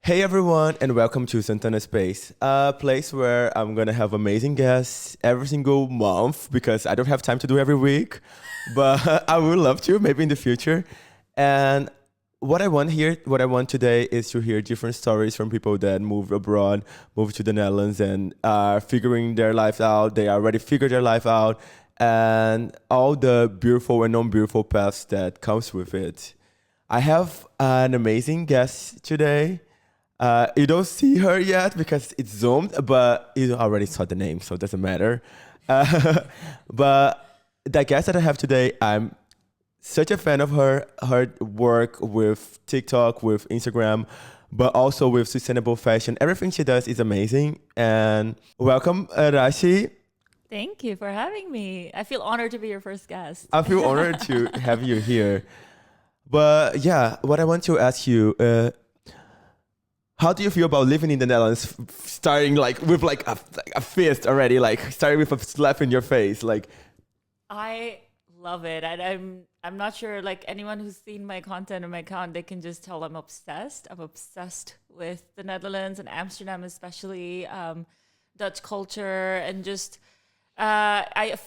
Hey everyone, and welcome to Santana Space, a place where I'm gonna have amazing guests every single month because I don't have time to do every week, but I would love to maybe in the future. And what I want today is to hear different stories from people that moved abroad, moved to the Netherlands, and are figuring their life out. They already figured their life out, and all the beautiful and non-beautiful paths that comes with it. I have an amazing guest today. You don't see her yet because it's zoomed, but you already saw the name, so it doesn't matter. Uh, but the guest that I have today, I'm such a fan of her work with TikTok, with Instagram, but also with sustainable fashion. Everything she does is amazing. And welcome, Rashi. Thank you for having me. I feel honored to be your first guest. I feel honored to have you here. But yeah, what I want to ask you. How do you feel about living in the Netherlands, starting like with like a fist already, like starting with a slap in your face, like? I love it. And I'm not sure like anyone who's seen my content on my account, they can just tell I'm obsessed. I'm obsessed with the Netherlands and Amsterdam, especially Dutch culture, and just I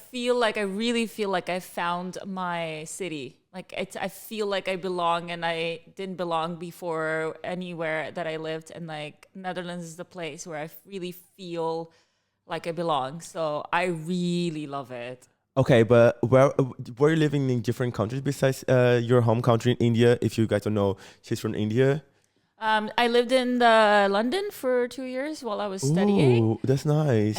really feel like I found my city. I feel like I belong, and I didn't belong before anywhere that I lived. And like Netherlands is the place where I really feel like I belong. So I really love it. Okay, but where were you living in different countries besides your home country in India? If you guys don't know, she's from India. I lived in London for 2 years while I was studying. Ooh, that's nice.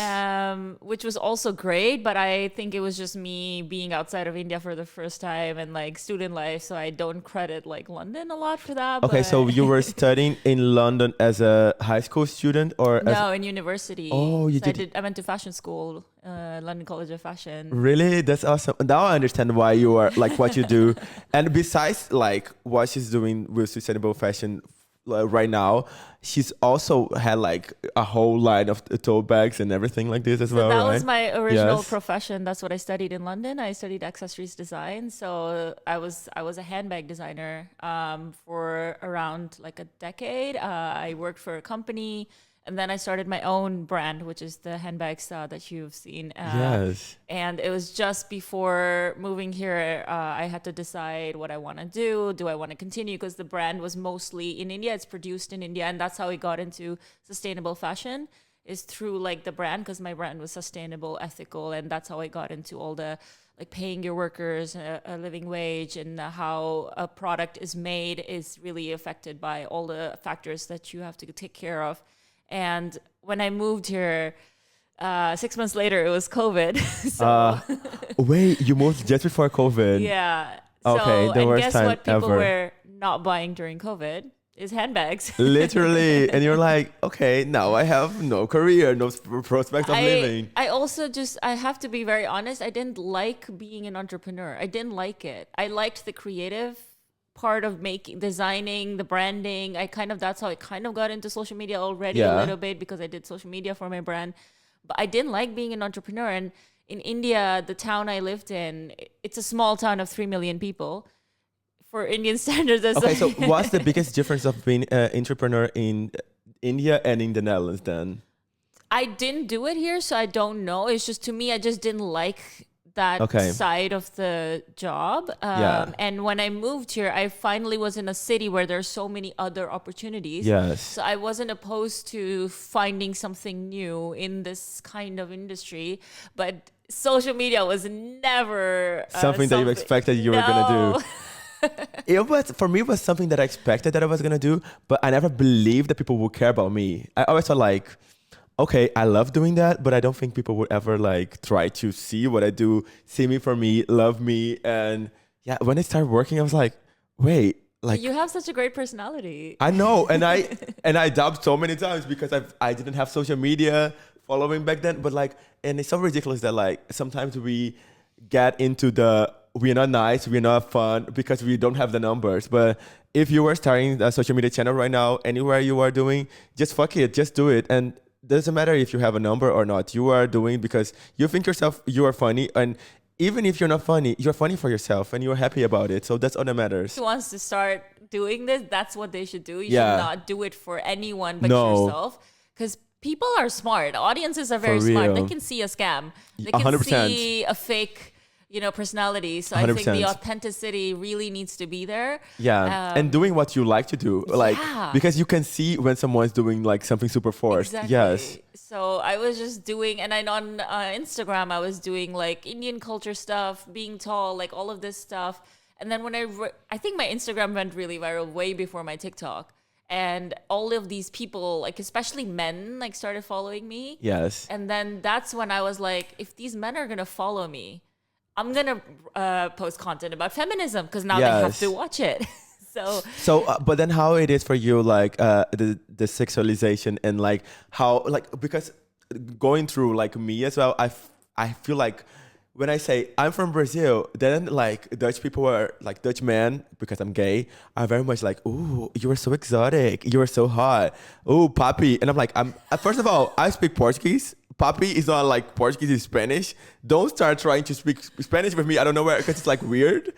Which was also great, but I think it was just me being outside of India for the first time and like student life, so I don't credit like London a lot for that. Okay, but so you were studying in London as a high school student or as no, in university. Oh, you So did. I went to fashion school, London College of Fashion. Really? That's awesome. Now I understand why you are like what you do. And besides like what she's doing with sustainable fashion right now, she's also had like a whole line of tote bags and everything like this as So well, that right? was my original Yes. profession. That's what I studied in London. I studied accessories design. So I was a handbag designer for around like a decade. I worked for a company, and then I started my own brand, which is the handbags that you've seen. Yes. And it was just before moving here, I had to decide what I want to do. Do I want to continue? Because the brand was mostly in India. It's produced in India. And that's how we got into sustainable fashion, is through like the brand, because my brand was sustainable, ethical. And that's how I got into all the like paying your workers a living wage, and how a product is made is really affected by all the factors that you have to take care of. And when I moved here, 6 months later, it was COVID. So Wait, you moved just before COVID. yeah. Okay, So the and worst guess time what people ever. were not buying during COVID is handbags. Literally. And you're like, okay, now I have no career, no prospect of living. I also just I have to be very honest. I didn't like being an entrepreneur. I didn't like it. I liked the creative part of making, designing, the branding. That's how I kind of got into social media already a Yeah. little bit, because I did social media for my brand. But I didn't like being an entrepreneur. And in India, the town I lived in, it's a small town of 3 million people. For Indian standards, that's Okay, so like what's the biggest difference of being an entrepreneur in India and in the Netherlands then? I didn't do it here, so I don't know. It's just, to me, I just didn't like that Okay. side of the job. Yeah. And when I moved here, I finally was in a city where there's so many other opportunities. Yes. So I wasn't opposed to finding something new in this kind of industry, but social media was never Something that you expected you were gonna do. No. It was for me. It was something that I expected that I was gonna do, but I never believed that people would care about me. I always thought like, okay, I love doing that, but I don't think people would ever like try to see what I do, see me for me, love me, and yeah. When I started working, I was like, wait, like You have such a great personality. I know, and I dubbed so many times because I didn't have social media following back then, but like, and it's so ridiculous that like sometimes we get into the we're not nice, we're not fun because we don't have the numbers. But if you were starting a social media channel right now, anywhere you are doing, just fuck it, just do it. And doesn't matter if you have a number or not, you are doing because you think yourself you are funny. And even if you're not funny, you're funny for yourself and you're happy about it. So that's all that matters. Who wants to start doing this, that's what they should do. You Yeah. should not do it for anyone but No. yourself. Because people are smart. Audiences are very For smart. They real. can see a scam. They can 100%. see a fake, personality. So I think 100%. the authenticity really needs to be there. Yeah, and doing what you like to do, like Yeah. because you can see when someone's doing like something super forced. Exactly. Yes, So I was just doing, and then on Instagram, I was doing like Indian culture stuff, being tall, like all of this stuff. And then when I think my Instagram went really viral way before my TikTok. And all of these people, like especially men, like started following me. yes, And then that's when I was like, if these men are gonna follow me, I'm gonna post content about feminism because now they have Yes. to watch it. So So, but then how it is for you, like the sexualization and like how, like, because going through like me as well, I feel like when I say I'm from Brazil, then like Dutch people are like Dutch men, because I'm gay, are very much like, ooh, you are so exotic, you are so hot, ooh, papi, and I'm like, first of all, I speak Portuguese. Papi is not like Portuguese, it's Spanish. Don't start trying to speak Spanish with me. I don't know where, because it's like weird.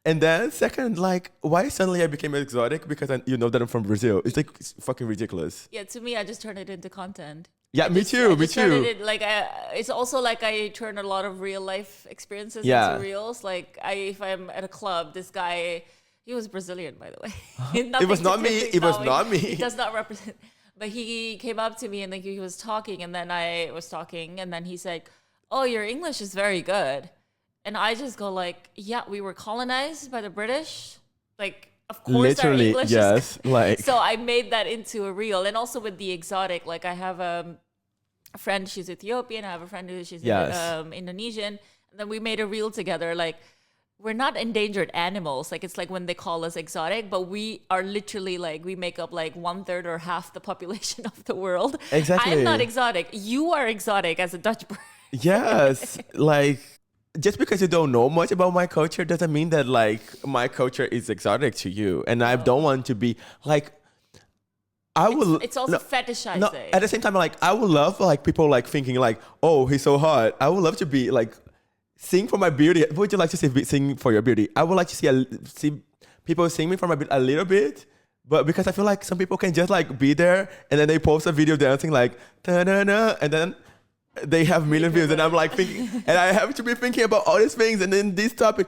And then second, like, why suddenly I became exotic? Because you know that I'm from Brazil. It's like it's fucking ridiculous. yeah, to me, I just turn it into content. Yeah, me too, me Turn too. it in, like it's also like I turn a lot of real life experiences Yeah. into reels. Like if I'm at a club, this guy, he was Brazilian, by the way. It was not me. It was not me. It does not represent. But he came up to me and like he was talking, and then I was talking, and then he said, "Oh, your English is very good," and I just go like, "Yeah, we were colonized by the British, like." Of course, Literally, our English yes. is Like, so I made that into a reel, and also with the exotic. Like I have a friend, she's Ethiopian. I have a friend who she's Yes. Indonesian. And then we made a reel together. Like we're not endangered animals. Like it's like when they call us exotic, but we are literally like we make up like 1/3 or half the population of the world. Exactly. I'm not exotic. You are exotic as a Dutch person. yes, like, just because you don't know much about my culture doesn't mean that like my culture is exotic to you. And I don't want to be like, I will. It's also fetishizing. No, at the same time, like, I would love like people like thinking like, oh, he's so hot. I would love to be like, sing for my beauty. Would you like to sing for your beauty? I would like to see people sing me for my beauty a little bit. But because I feel like some people can just like be there and then they post a video dancing like, ta-na-na, and then they have million views, and I'm like thinking, and I have to be thinking about all these things, and then this topic.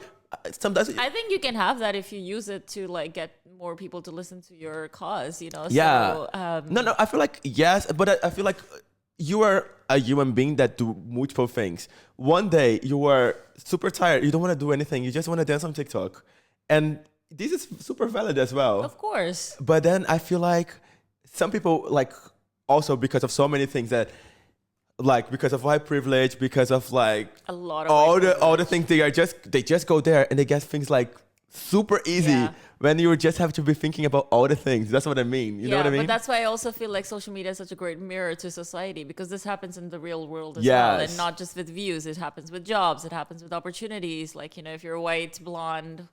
Sometimes, I think you can have that if you use it to like get more people to listen to your cause, yeah, So, no, I feel like yes, but I feel like you are a human being that do multiple things. One day you are super tired, you don't want to do anything, you just want to dance on TikTok, and this is super valid as well. Of course. But then I feel like some people like also because of so many things that. Like because of white privilege, because of like a lot of all the things they just go there and they get things like super easy when you just have to be thinking about all the things. That's what I mean. You know what I mean? But that's why I also feel like social media is such a great mirror to society, because this happens in the real world as well, and not just with views. It happens with jobs. It happens with opportunities. Like if you're white, blonde,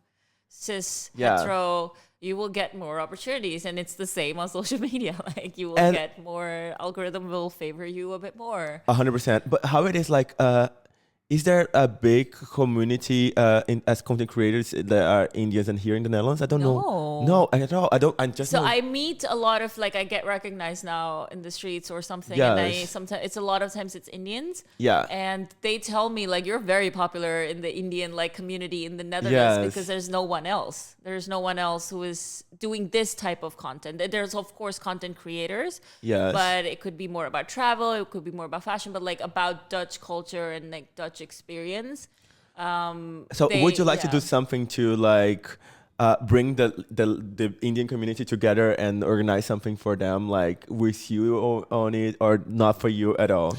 cis, hetero, you will get more opportunities, and it's the same on social media. Like you will get more, algorithm will favor you a bit more. 100%. But how it is like, is there a big community as content creators that are Indians and here in the Netherlands? I don't know. No, at all. I meet a lot of like I get recognized now in the streets or something, yes. and sometimes it's a lot of times it's Indians. Yeah. And they tell me like you're very popular in the Indian like community in the Netherlands because there's no one else. There's no one else who is doing this type of content. There's of course content creators. Yes. But it could be more about travel, it could be more about fashion, but like about Dutch culture and like Dutch experience. So would you like to do something to like bring the Indian community together and organize something for them, like with you on it, or not for you at all?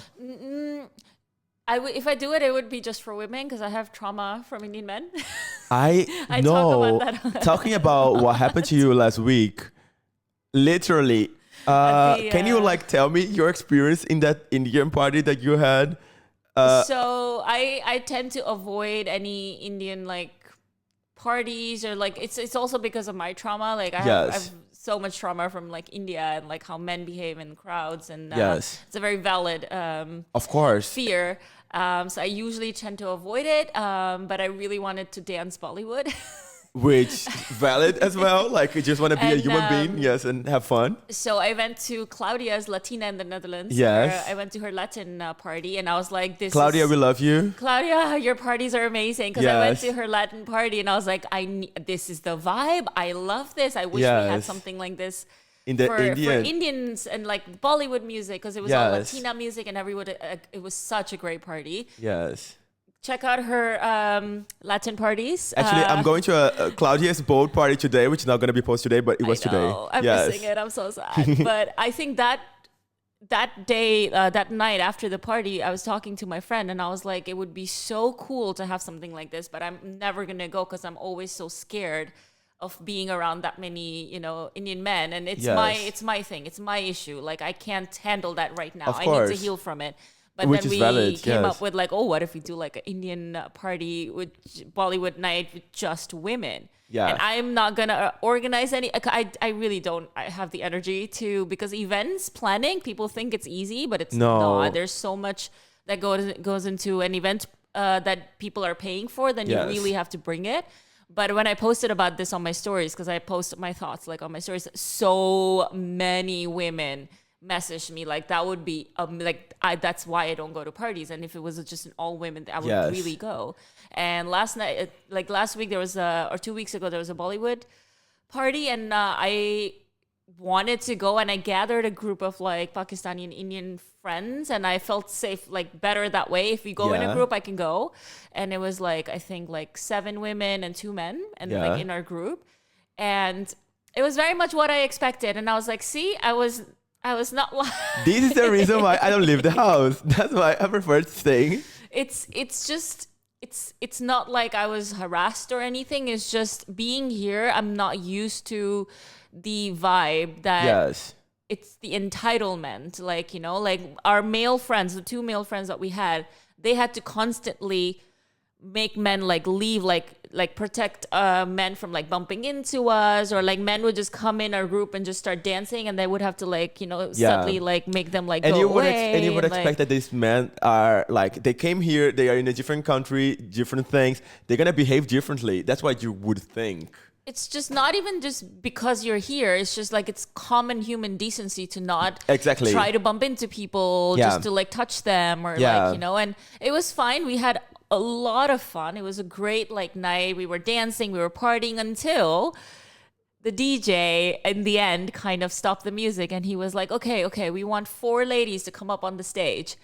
If I do it, it would be just for women because I have trauma from Indian men. I know. Talk about that. Talking about what happened to you last week, literally. Can you like tell me your experience in that Indian party that you had? So I tend to avoid any Indian like parties, or like it's also because of my trauma. Like I've so much trauma from like India and like how men behave in crowds, and Yes. it's a very valid Of course. fear. So I usually tend to avoid it, but I really wanted to dance Bollywood. Which valid as well. Like you just want to be a And, human being, yes, and have fun. So I went to Claudia's Latina in the Netherlands. Yes. I went to her Latin party, and I was like, Claudia, we love you. Claudia, your parties are amazing. Because I went Yes. to her Latin party, and I was like, this is the vibe. I love this. I wish we had Yes. something like this In the for Indian. Indians and like Bollywood music, because it was all Yes. Latina music, and everyone. It was such a great party. Yes. Check out her Latin parties. Actually, I'm going to a Claudia's boat party today, which is not going to be posted today, but it was I know. today. I'm Yes. missing it. I'm so sad. But I think that day, that night after the party, I was talking to my friend, and I was like, it would be so cool to have something like this, but I'm never gonna go because I'm always so scared of being around that many, Indian men, and it's Yes. my thing. It's my issue. Like I can't handle that right now. Of I need course. to heal from it. But Which then is we valid, came yes. up with like, oh, what if we do like an Indian party with Bollywood night with just women? Yeah. And I'm not gonna organize any. I really don't. I have the energy to, because events planning, people think it's easy, but it's No. not. There's so much that goes into an event that people are paying for. Then Yes. you really have to bring it. But when I posted about this on my stories, because I post my thoughts like on my stories, so many women messaged me like that would be that's why I don't go to parties, and if it was just an all women, I would Yes. really go. And last week there was or 2 weeks ago there was a Bollywood party, and I wanted to go, and I gathered a group of like Pakistani and Indian friends, and I felt safe, like better that way. If we go in Yeah. a group, I can go. And it was like, I think like 7 women and 2 men, and Yeah. like in our group, and it was very much what I expected. And I was like, see, I was not lying. This is the reason why I don't leave the house. That's why I prefer staying. It's just it's not like I was harassed or anything. It's just being here, I'm not used to the vibe that Yes. it's the entitlement, like, like our male friends, the 2 male friends that we had, they had to constantly make men like leave, like protect men from like bumping into us, or like men would just come in our group and just start dancing, and they would have to like subtly like make them like And go you would away, and you would like- expect that these men are like, they came here, they are in a different country, different things. They're gonna behave differently. That's what you would think. It's just not even just because you're here. It's just like it's common human decency to not Exactly. try to bump into people, Yeah. just to like touch them, or Yeah. like, and it was fine. We had a lot of fun. It was a great like night. We were dancing, we were partying until the DJ in the end kind of stopped the music, and he was like, okay, we want 4 ladies to come up on the stage.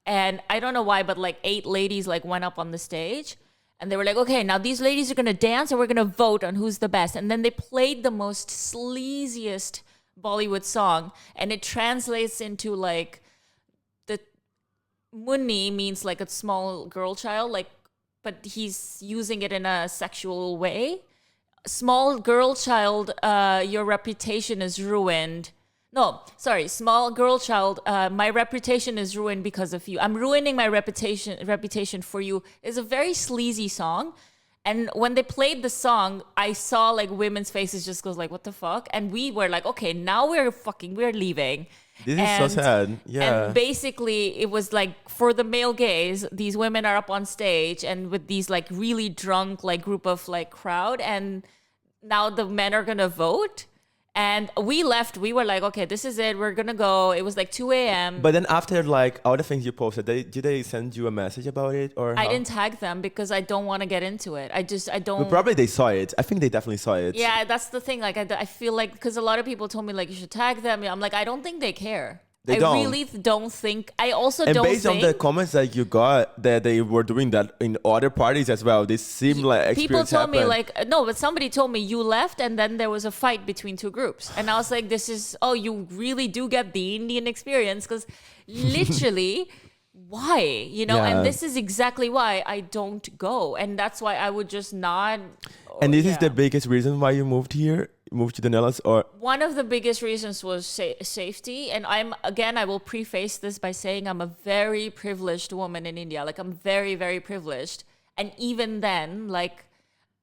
And I don't know why, but like 8 ladies like went up on the stage. And they were like, okay, now these ladies are going to dance, and we're going to vote on who's the best. And then they played the most sleaziest Bollywood song. And it translates into like, the Munni means like a small girl child, like, but he's using it in a sexual way. Small girl child, your reputation is ruined. No, sorry, small girl child, my reputation is ruined because of you. I'm ruining my reputation for you. It's a very sleazy song. And when they played the song, I saw like women's faces just goes like, what the fuck? And we were like, okay, now we're leaving. This is so sad. Yeah. And basically it was like, for the male gaze, these women are up on stage and with these like really drunk like group of like crowd, and now the men are gonna vote. And we left. We were like, okay, this is it. We're going to go. It was like 2 a.m. But then after like all the things you posted, did they send you a message about it, or I how? didn't tag them because I don't want to get into it. I don't. But probably they saw it. I think they definitely saw it. Yeah, that's the thing. Like, I feel like, because a lot of people told me like you should tag them. I'm like, I don't think they care. They I don't. really don't think. I also And don't based think. on the comments that you got, that they were doing that in other parties as well. This seemed like People experience told me happened. like, no, but somebody told me you left and then there was a fight between 2 groups. And I was like, you really do get the Indian experience, because literally, why? Yeah. And this is exactly why I don't go. And that's why I would just not. And this is the yeah. biggest reason why you moved to the Netherlands, or One of the biggest reasons was safety. And I will preface this by saying I'm a very privileged woman in India. Like, I'm very, very privileged. And even then, like,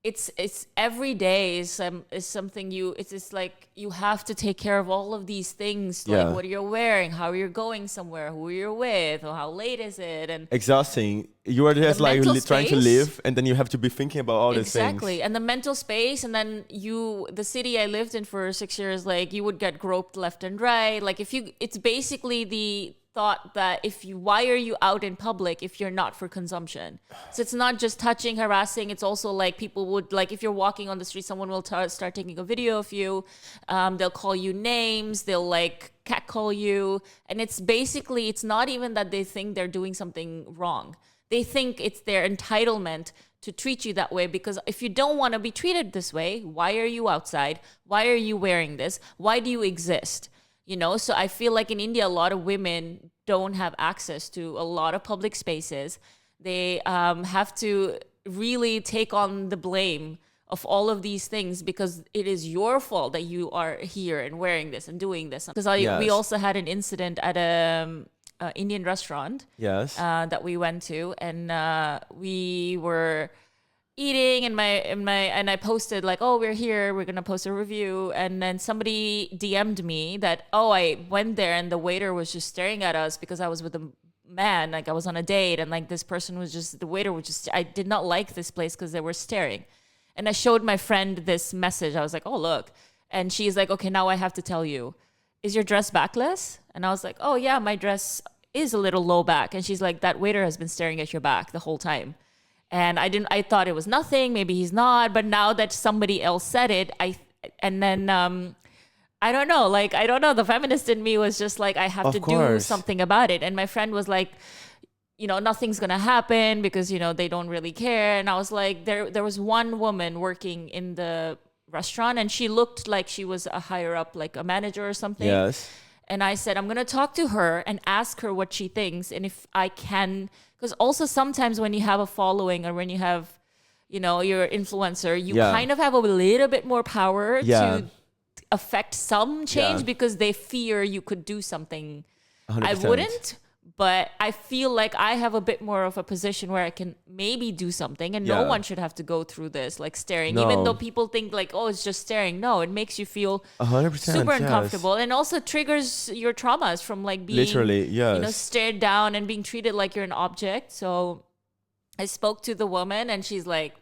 it's every day is something it's like you have to take care of all of these things, like Yeah. what you're wearing, how you're going somewhere, who you're with, or how late is it, and Exhausting. You are just the like mental trying to space. live, and then you have to be thinking about all these Exactly. things. And the mental space, and then the city I lived in for 6 years, like you would get groped left and right. Like it's basically the thought that why are you out in public if you're not for consumption? So it's not just touching, harassing. It's also like people would, like, if you're walking on the street, someone will start taking a video of you. They'll call you names. They'll like catcall you. And it's basically, it's not even that they think they're doing something wrong. They think it's their entitlement to treat you that way, because if you don't want to be treated this way, why are you outside? Why are you wearing this? Why do you exist? You know, so I feel like in India, a lot of women don't have access to a lot of public spaces. They have to really take on the blame of all of these things because it is your fault that you are here and wearing this and doing this. Because we Yes. also had an incident at a Indian restaurant Yes. that we went to, and we were eating, and I posted like, oh, we're here, we're gonna post a review, and then somebody DM'd me that, oh, I went there and the waiter was just staring at us because I was with a man, like I was on a date, and like this person was just, the waiter was just, I did not like this place because they were staring. And I showed my friend this message. I was like, oh, look. And she's like, okay, now I have to tell you, is your dress backless? And I was like, oh yeah, my dress is a little low back. And she's like, that waiter has been staring at your back the whole time. And I thought it was nothing. Maybe he's not. But now that somebody else said it, and then I don't know. Like, I don't know. The feminist in me was just like, I have Of to do course. something about it. And my friend was like, you know, nothing's gonna happen because, you know, they don't really care. And I was like, there was one woman working in the restaurant, and she looked like she was a higher up, like a manager or something. Yes. And I said, I'm going to talk to her and ask her what she thinks. And if I can, because also sometimes when you have a following or when you have, you know, you're an influencer, you Yeah. kind of have a little bit more power Yeah. to affect some change Yeah. because they fear you could do something. 100%. I wouldn't, but I feel like I have a bit more of a position where I can maybe do something, and no Yeah. one should have to go through this, like staring, No. even though people think like, oh, it's just staring. No, it makes you feel 100%. super yes. uncomfortable, and also triggers your traumas from like being Literally, yes. you know, stared down and being treated like you're an object. So I spoke to the woman, and she's like,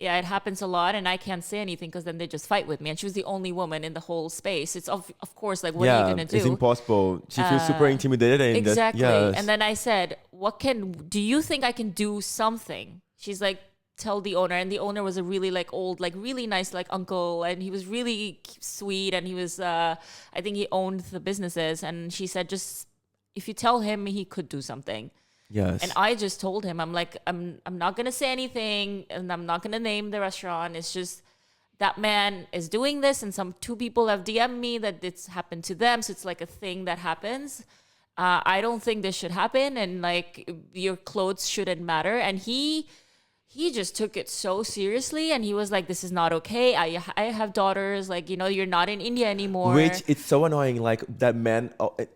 yeah, it happens a lot, and I can't say anything because then they just fight with me. And she was the only woman in the whole space. It's of course, like, what are you gonna do? It's impossible. She feels super intimidated. And Exactly. Yes. And then I said, do you think I can do something? She's like, tell the owner. And the owner was a really like old, like really nice, like uncle. And he was really sweet. And he was, I think he owned the businesses. And she said, just, if you tell him, he could do something. Yes. And I just told him, I'm like, I'm not going to say anything, and I'm not going to name the restaurant. It's just that man is doing this, and two people have DM'd me that it's happened to them. So it's like a thing that happens. I don't think this should happen, and like your clothes shouldn't matter. And he just took it so seriously, and he was like, this is not okay. I have daughters, like, you know, you're not in India anymore. Which it's so annoying. Like that man,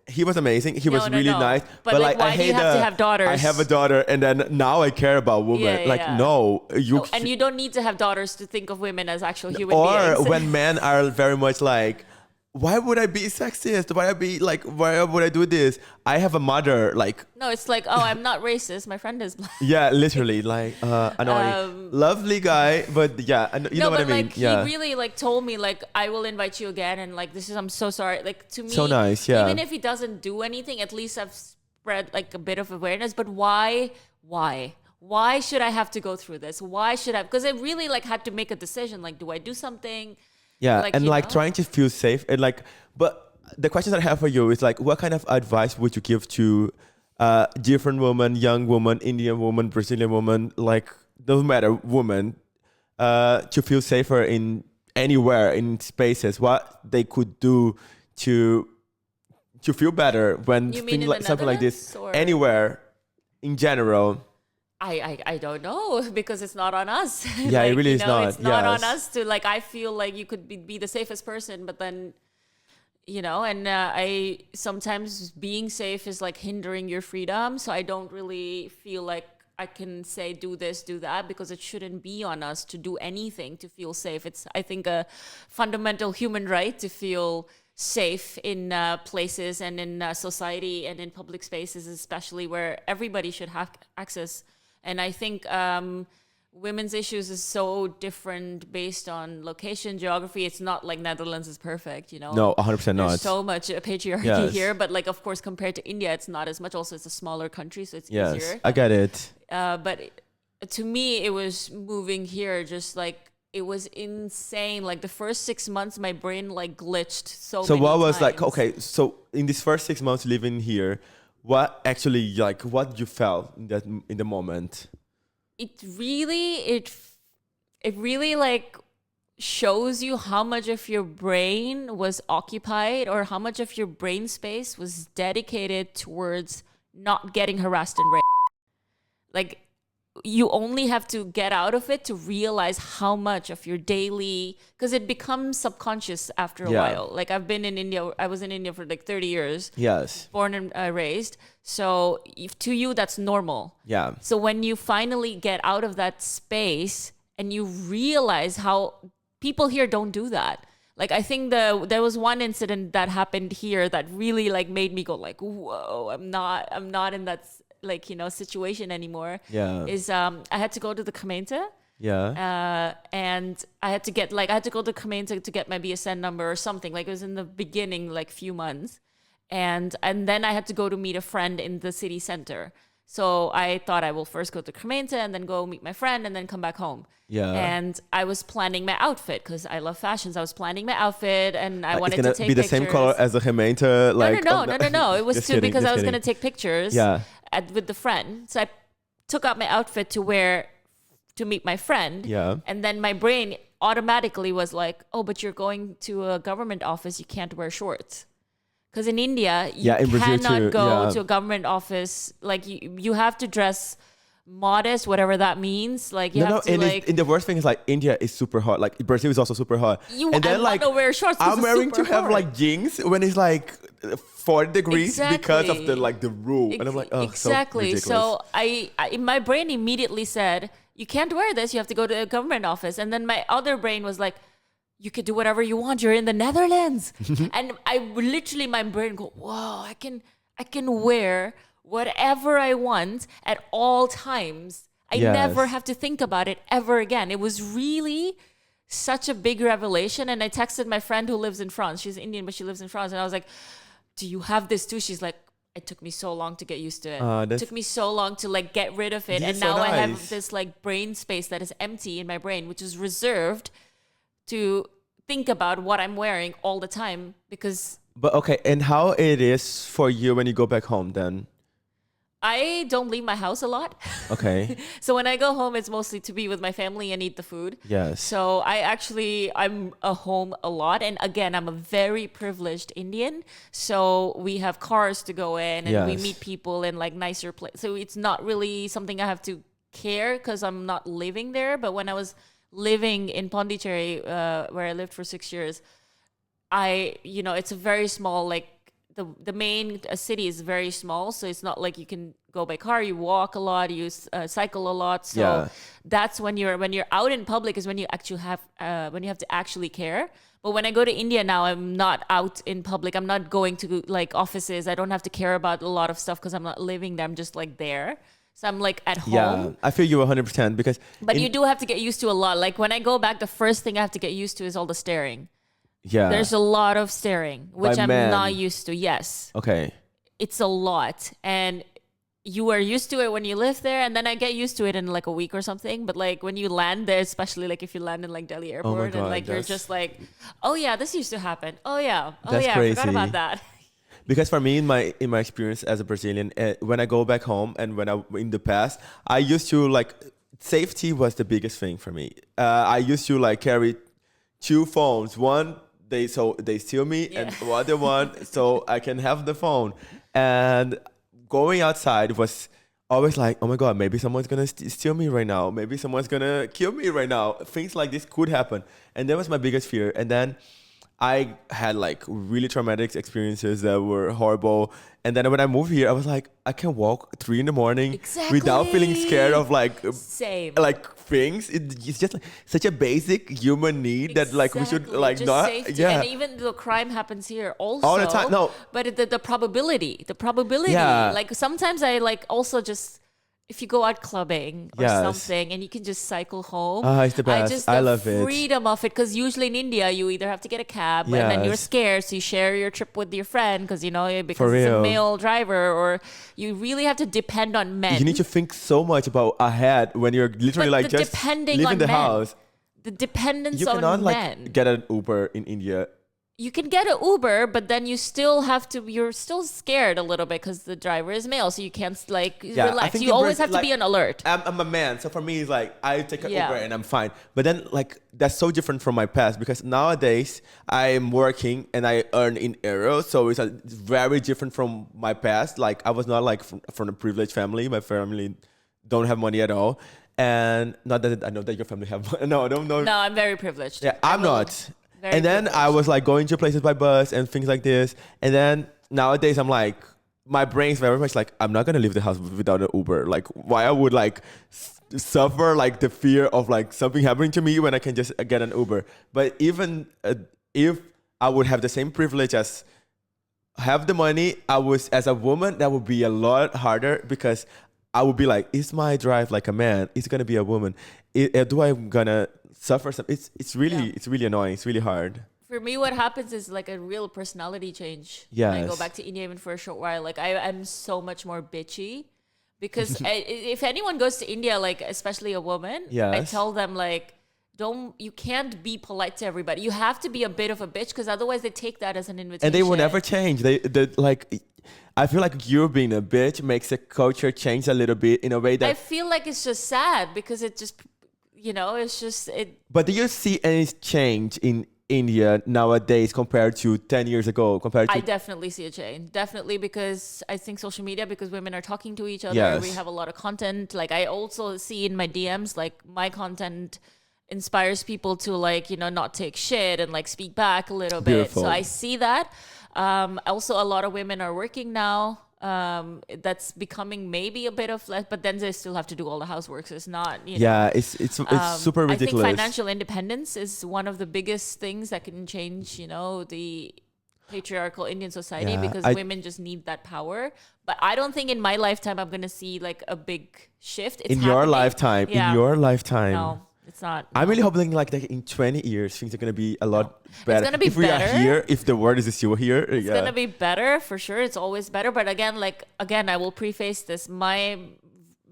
he was amazing. He was really No. nice. But, like, I why do hate you have to have daughters? I have a daughter, and then now I care about women. Yeah, like yeah. no, you. And you don't need to have daughters to think of women as actual human or beings. when men are very much like, why would I be sexist? Why would I do this? I have a mother. Like, No, it's like, oh, I'm not racist. My friend is black. yeah, literally, like, annoying, lovely guy, but yeah, you know what I mean? Like, Yeah, he really like told me like, I will invite you again, and like, I'm so sorry. Like, to me, So nice, yeah. Even if he doesn't do anything, at least I've spread like a bit of awareness. But why should I have to go through this? Why should I? Because I really like had to make a decision. Like, do I do something? yeah, like, and you like know? trying to feel safe and like, but the question that I have for you is like, what kind of advice would you give to different women, young woman, Indian woman, Brazilian woman, like doesn't matter, woman, to feel safer in anywhere in spaces? What they could do to feel better when You mean things in like the something like this Netherlands, or- anywhere in general? I don't know, because it's not on us. Yeah, it really is not. It's not on Yes. us to like. I feel like you could be the safest person, but then, you know, and I sometimes being safe is like hindering your freedom. So I don't really feel like I can say do this, do that, because it shouldn't be on us to do anything to feel safe. It's, I think, a fundamental human right to feel safe in places and in society and in public spaces, especially where everybody should have access. And I think women's issues is so different based on location, geography. It's not like Netherlands is perfect, you know. No, 100% not. There's so much patriarchy here, but like, of course, compared to India, it's not as much. Also, it's a smaller country, so it's easier. I get it. But to me, it was moving here just like, it was insane. Like the first 6 months, my brain like glitched so many what was times. like, okay, so in these first 6 months living here, what actually, like, what you felt in the moment? It really like shows you how much of your brain was occupied or how much of your brain space was dedicated towards not getting harassed and raped. Like, you only have to get out of it to realize how much of your daily, because it becomes subconscious after a while. Like, I've been in India, I was in India for like 30 years. Yes. Born and raised. So to you, that's normal. Yeah. So when you finally get out of that space and you realize how people here don't do that. Like, I think there was one incident that happened here that really like made me go like, whoa, I'm not in that like, you know, situation anymore. Yeah. Is I had to go to the gemeente. Yeah. And I had to go to the gemeente to get my BSN number or something. Like, it was in the beginning, like few months. And then I had to go to meet a friend in the city center. So I thought I will first go to gemeente and then go meet my friend and then come back home. Yeah. And I was planning my outfit because I love fashions. I was planning my outfit and I wanted to take pictures. Be the same color as the gemeente? Like, No. It was because I was going to take pictures with the friend. So I took out my outfit to wear to meet my friend. Yeah. And then my brain automatically was like, oh, but you're going to a government office. You can't wear shorts. Because in India, you cannot go to a government office. Like, you have to dress modest, whatever that means. Like, you have to like... And the worst thing is, like, India is super hot. Like, Brazil is also super hot. And then, like, want to wear shorts. I'm wearing to have, like, jeans when it's, like, 40 degrees because of the, like, the rule. And I'm like, oh, exactly. So I my brain immediately said, you can't wear this. You have to go to a government office. And then my other brain was like, you could do whatever you want. You're in the Netherlands. And I literally, my brain go, whoa, I can wear whatever I want at all times. I never have to think about it ever again. It was really such a big revelation. And I texted my friend who lives in France. She's Indian, but she lives in France. And I was like, do you have this too? She's like, it took me so long to get used to it. It took me so long to like get rid of it. And now I have this like brain space that is empty in my brain, which is reserved to think about what I'm wearing all the time because... But okay, and how it is for you when you go back home then? I don't leave my house a lot. Okay. So when I go home, it's mostly to be with my family and eat the food. Yes. So I'm at home a lot. And again, I'm a very privileged Indian. So we have cars to go in and we meet people in like nicer places. So it's not really something I have to care because I'm not living there. But when I was living in Pondicherry, where I lived for 6 years, it's a very small, like the main city is very small. So it's not like you can go by car, you walk a lot, you cycle a lot. So that's when you're out in public is when you actually when you have to actually care. But when I go to India now, I'm not out in public. I'm not going to like offices. I don't have to care about a lot of stuff because I'm not living there. I'm just like there. So I'm like at home. Yeah, I feel you 100% because... But you do have to get used to a lot. Like when I go back, the first thing I have to get used to is all the staring. Yeah. There's a lot of staring, which I'm not used to. Yes. Okay. It's a lot. And you are used to it when you live there. And then I get used to it in like a week or something. But like when you land there, especially like if you land in like Delhi airport and like you're just like, oh yeah, this used to happen. Oh yeah. Oh yeah, crazy. I forgot about that. Because for me, in my experience as a Brazilian, when I go back home and when in the past, I used to like, safety was the biggest thing for me. I used to like carry 2 phones. One, they steal me, and the other one, so I can have the phone. And going outside was always like, oh my God, maybe someone's gonna steal me right now. Maybe someone's gonna kill me right now. Things like this could happen. And that was my biggest fear. And then I had like really traumatic experiences that were horrible. And then when I moved here, I was like, I can walk 3 in the morning without feeling scared of Same. like things. It's just like such a basic human need that like we should like just not. safety. Yeah. And even though crime happens here also All the time. No. But the probability. Yeah. Like sometimes I like also just if you go out clubbing or Yes. something and you can just cycle home. It's the best. I love it. Freedom of it, because usually in India you either have to get a cab and then you're Yes. scared, so you share your trip with your friend because because For it's a real. male driver, or you really have to depend on men. You need to think so much about ahead when you're literally But like the just depending leaving on the men. house. The dependence You on cannot men. like get an Uber in India. You can get an Uber, but then you're still scared a little bit because the driver is male, so you can't like I relax. think You in always Brazil, have to be like, on alert. I'm a man, so for me it's like I take an Yeah. Uber and I'm fine. But then like that's so different from my past because nowadays I'm working and I earn in euros, so it's very different from my past. Like I was not like from a privileged family. My family don't have money at all, and not that I know that your family have money. No, I don't know. No, I'm very privileged. Yeah, I'm not. Very And then I privileged. was like going to places by bus and things like this. And then nowadays I'm like, my brain's very much like, I'm not gonna leave the house without an Uber. Like, why I would like suffer like the fear of like something happening to me when I can just get an Uber. But even if I would have the same privilege as have the money, I was as a woman that would be a lot harder because I would be like, is my drive like a man? Is it gonna be a woman? Do I gonna suffer some? It's really annoying. It's really hard. For me, what happens is like a real personality change. When I go Yes. back to India even for a short while, like I'm so much more bitchy. Because if anyone goes to India, like especially a woman, I Yes. tell them like, you can't be polite to everybody. You have to be a bit of a bitch because otherwise they take that as an invitation. And they will never change. They like. I feel like you being a bitch makes the culture change a little bit in a way I that. feel like it's just sad because it just, it's just it. But do you see any change in India nowadays compared to 10 years ago? Compared to I definitely see a change. Definitely, because I think social media, because women are talking to each other. Yes. We have a lot of content. Like I also see in my DMs, like my content inspires people to like, not take shit and like speak back a little bit. Beautiful. So I see that. Also, a lot of women are working now. That's becoming maybe a bit of less, but then they still have to do all the housework. So it's not, yeah, it's super ridiculous. I think financial independence is one of the biggest things that can change, the patriarchal Indian society, Yeah, because women just need that power. But I don't think in my lifetime I'm going to see like a big shift. It's in your happening. lifetime, Yeah. in your lifetime. No, it's not. I'm really hoping like that in 20 years things are gonna be a lot better. gonna be if we better. are here, if the world is still here, It's going to be better for sure. It's always better. But again, I will preface this. My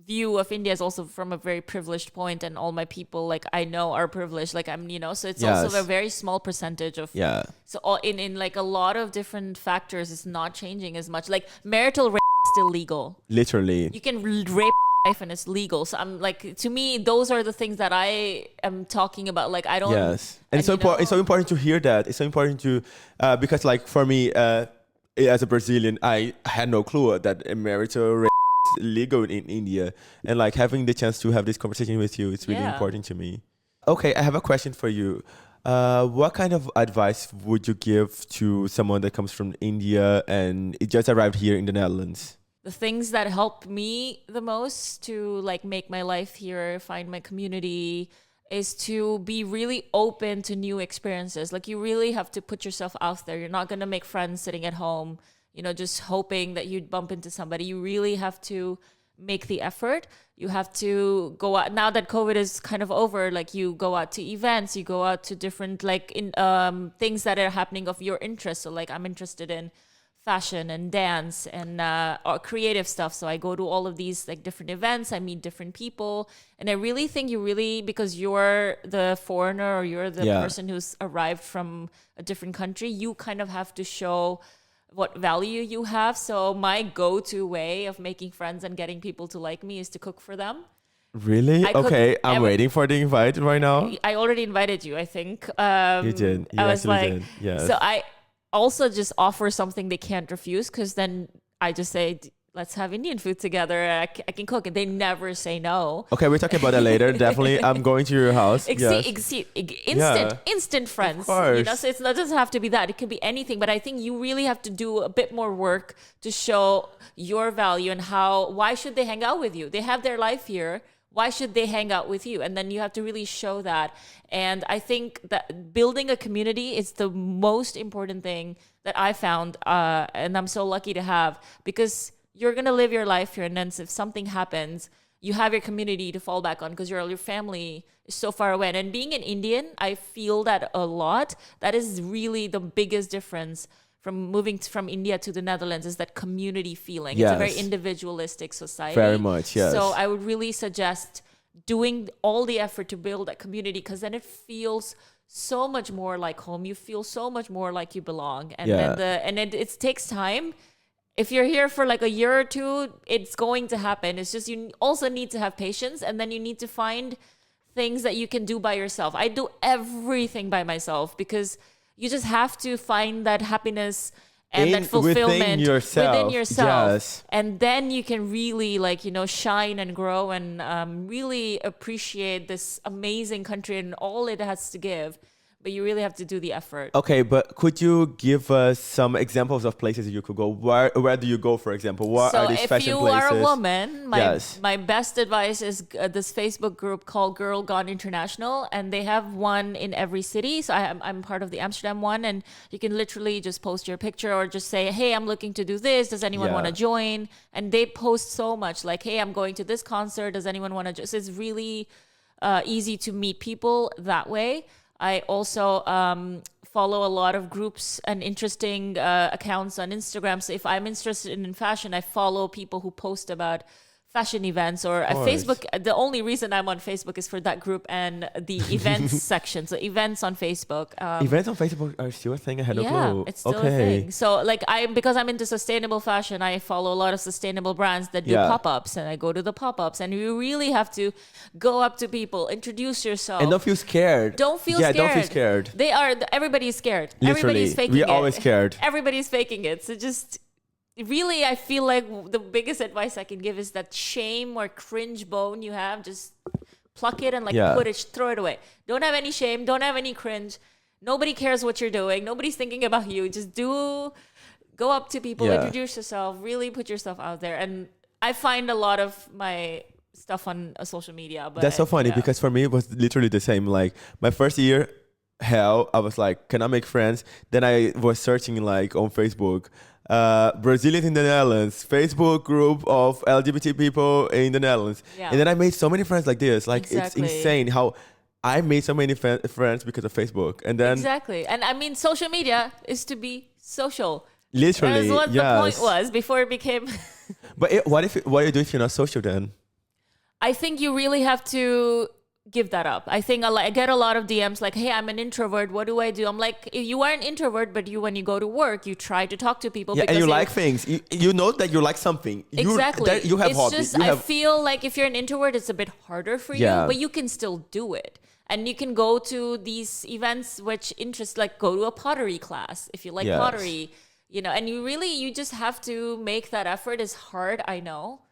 view of India is also from a very privileged point, and all my people, like I know, are privileged. Like I'm, so it's Yes. also a very small percentage of. Yeah. So in like a lot of different factors, it's not changing as much. Like marital rape is still legal. Literally. You can rape wife and it's legal. So I'm like, to me, those are the things that I am talking about. Like I don't. Yes, and it's so important. It's so important to hear that. It's so important to because like for me, as a Brazilian, I had no clue that marital rape is legal in India, and like having the chance to have this conversation with you, it's really Yeah. important to me. Okay, I have a question for you. What kind of advice would you give to someone that comes from India and it just arrived here in the Netherlands? The things that help me the most to like make my life here, find my community, is to be really open to new experiences. Like you really have to put yourself out there. You're not going to make friends sitting at home, just hoping that you'd bump into somebody. You really have to make the effort. You have to go out. Now that COVID is kind of over, like you go out to events, you go out to different like in things that are happening of your interest. So like I'm interested in fashion and dance and or creative stuff. So I go to all of these like different events. I meet different people. And I really think because you're the foreigner or you're the Yeah. person who's arrived from a different country, you kind of have to show what value you have. So my go-to way of making friends and getting people to like me is to cook for them. Really? I cook Okay, I'm every- waiting for the invite right now. I already invited you, I think. You did. You I was actually like, did. Yes. so I also just offer something they can't refuse, because then I just say, let's have Indian food together. I can cook. And they never say no. Okay, we're talking about that later. Definitely, I'm going to your house. Yes. Instant friends. Of course. You know, so it doesn't have to be that. It could be anything. But I think you really have to do a bit more work to show your value and why should they hang out with you? They have their life here. Why should they hang out with you? And then you have to really show that. And I think that building a community is the most important thing that I found. And I'm so lucky to have, because you're going to live your life here. And then if something happens, you have your community to fall back on, because your family is so far away. And being an Indian, I feel that a lot. That is really the biggest difference from moving from India to the Netherlands, is that community feeling. Yes. It's a very individualistic society. Very much, yes. So I would really suggest doing all the effort to build that community, because then it feels so much more like home. You feel so much more like you belong. And then it takes time. If you're here for like a year or two, it's going to happen. It's just you also need to have patience, and then you need to find things that you can do by yourself. I do everything by myself, because you just have to find that happiness and that fulfillment within yourself. Yes. And then you can really shine and grow and really appreciate this amazing country and all it has to give. But you really have to do the effort. Okay, but could you give us some examples of places you could go? Where do you go, for example? What are these fashion places? So if you are a woman, my best advice is this Facebook group called Girl Gone International. And they have one in every city. So I'm part of the Amsterdam one. And you can literally just post your picture or just say, hey, I'm looking to do this. Does anyone want to join? And they post so much like, hey, I'm going to this concert. Does anyone want to join? So it's really easy to meet people that way. I also follow a lot of groups and interesting accounts on Instagram. So if I'm interested in fashion, I follow people who post about fashion events or Facebook. The only reason I'm on Facebook is for that group and the events section. So events on Facebook. Events on Facebook are still a thing. I had no clue. Yeah, it's still a thing. So because I'm into sustainable fashion, I follow a lot of sustainable brands that do pop-ups, and I go to the pop-ups, and you really have to go up to people, introduce yourself. And don't feel scared. Don't feel scared. Don't feel scared. Everybody's scared. Literally. Everybody's faking it. We're always scared. Everybody's faking it. So just... Really, I feel like the biggest advice I can give is that shame or cringe bone you have, just pluck it and throw it away. Don't have any shame. Don't have any cringe. Nobody cares what you're doing. Nobody's thinking about you. Just go up to people, introduce yourself, really put yourself out there. And I find a lot of my stuff on social media. But that's so funny because for me, it was literally the same. Like my first year, I was like, can I make friends? Then I was searching on Facebook. Brazilians in the Netherlands, Facebook group of LGBT people in the Netherlands. Yeah. And then I made so many friends like this. It's insane how I made so many friends because of Facebook. And then exactly. And I mean, social media is to be social. Literally, that's what the point was before it became... But what do you do if you're not social then? I think you really have to give that up. I think I get a lot of DMs like, hey, I'm an introvert. What do I do? I'm like, you are an introvert, but when you go to work, you try to talk to people. Yeah, and you like things. You know that you like something. Exactly. You have hobbies. I feel like if you're an introvert, it's a bit harder for you, but you can still do it. And you can go to these events which interest, like go to a pottery class if you like pottery, and you just have to make that effort. It's hard, I know.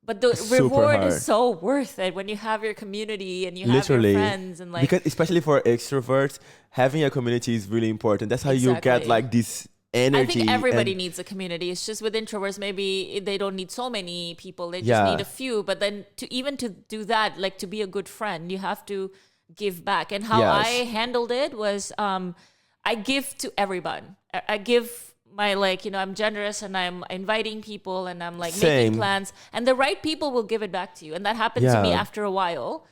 But the reward is so worth it when you have your community and you have your friends and because especially for extroverts, having a community is really important. That's how you get this energy. I think everybody needs a community. It's just with introverts, maybe they don't need so many people. They just need a few. But then to do that, to be a good friend, you have to give back. And how I handled it was I give to everyone. I give I'm generous and I'm inviting people and I'm making plans, and the right people will give it back to you. And that happened to me after a while,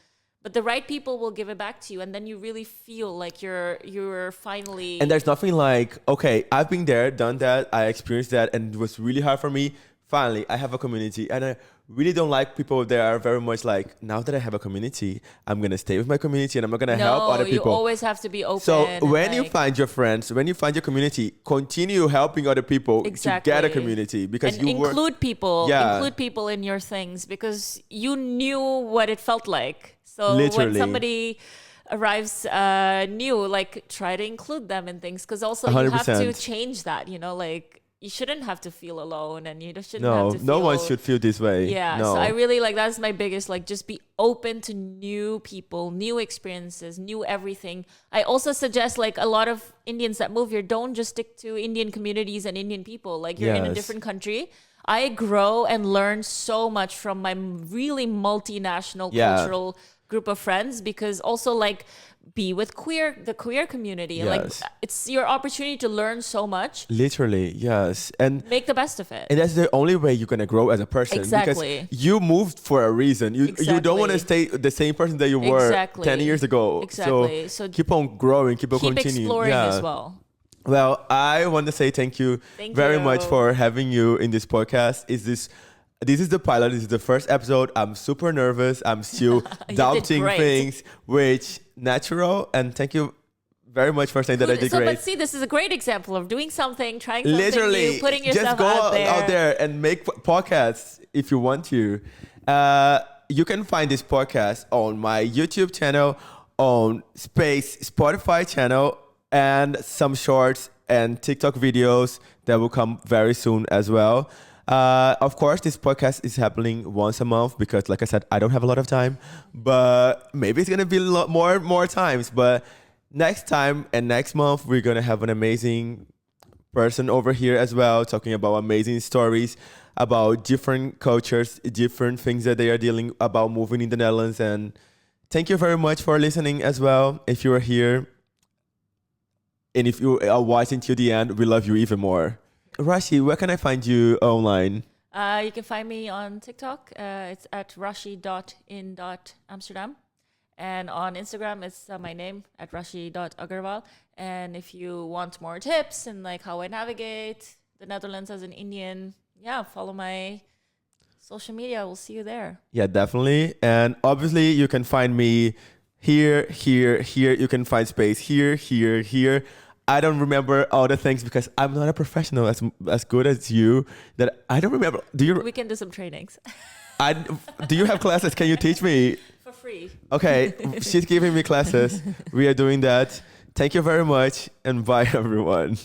but the right people will give it back to you. And then you really feel like you're finally... And there's nothing like, okay, I've been there, done that. I experienced that and it was really hard for me. Finally, I have a community, and I really don't like people that are very much like, now that I have a community, I'm going to stay with my community and I'm not going to help other people. You always have to be open. So when you find your friends, when you find your community, continue helping other people to get a community, because include people in your things, because you knew what it felt like. So when somebody arrives new, try to include them in things, because also 100%. You have to change that, you shouldn't have to feel alone, and you shouldn't No, have to no feel, one should feel this way. yeah. No. So I really like, that's my biggest, like, just be open to new people, new experiences, new everything. I also suggest, like, a lot of Indians that move here, don't just stick to Indian communities and Indian people. Like, you're in a Yes. different country. I grow and learn so much from my really multinational cultural group of friends, because also, like, be with the queer community. And, like, Yes. it's your opportunity to learn so much. Literally, yes. And Make the best of it. that's the only way you're gonna grow as a person. Exactly. Because you moved for a reason. You don't want to stay the same person that you were Exactly. 10 years ago. Exactly. So keep on growing, keep on keep continuing. exploring as well. Well, I want to say thank you very much for having you in this podcast. This is the pilot. This is the first episode. I'm super nervous. I'm still doubting great. things, which natural. And thank you very much for saying that I did So, great. but see, this is a great example of doing something, trying something Literally, new, putting just yourself go out there. and make podcasts if you want to. You can find this podcast on my YouTube channel, on Spotify channel, and some shorts and TikTok videos that will come very soon as well. Of course, this podcast is happening once a month because, like I said, I don't have a lot of time. But maybe it's gonna be a lot more times. But next time and next month, we're gonna have an amazing person over here as well, talking about amazing stories about different cultures, different things that they are dealing about moving in the Netherlands. And thank you very much for listening as well. If you are here and if you are watching till the end, we love you even more. Rashi, where can I find you online? You can find me on TikTok. It's at rashi.in.amsterdam. And on Instagram, it's my name, at rashi.agarwal. And if you want more tips and, like, how I navigate the Netherlands as an Indian, follow my social media. We'll see you there. Yeah, definitely. And obviously, you can find me here. You can find space here. I don't remember all the things because I'm not a professional as good as you. That I don't remember. We can do some trainings. Do you have classes? Can you teach me? For free. Okay, she's giving me classes. We are doing that. Thank you very much, and bye, everyone.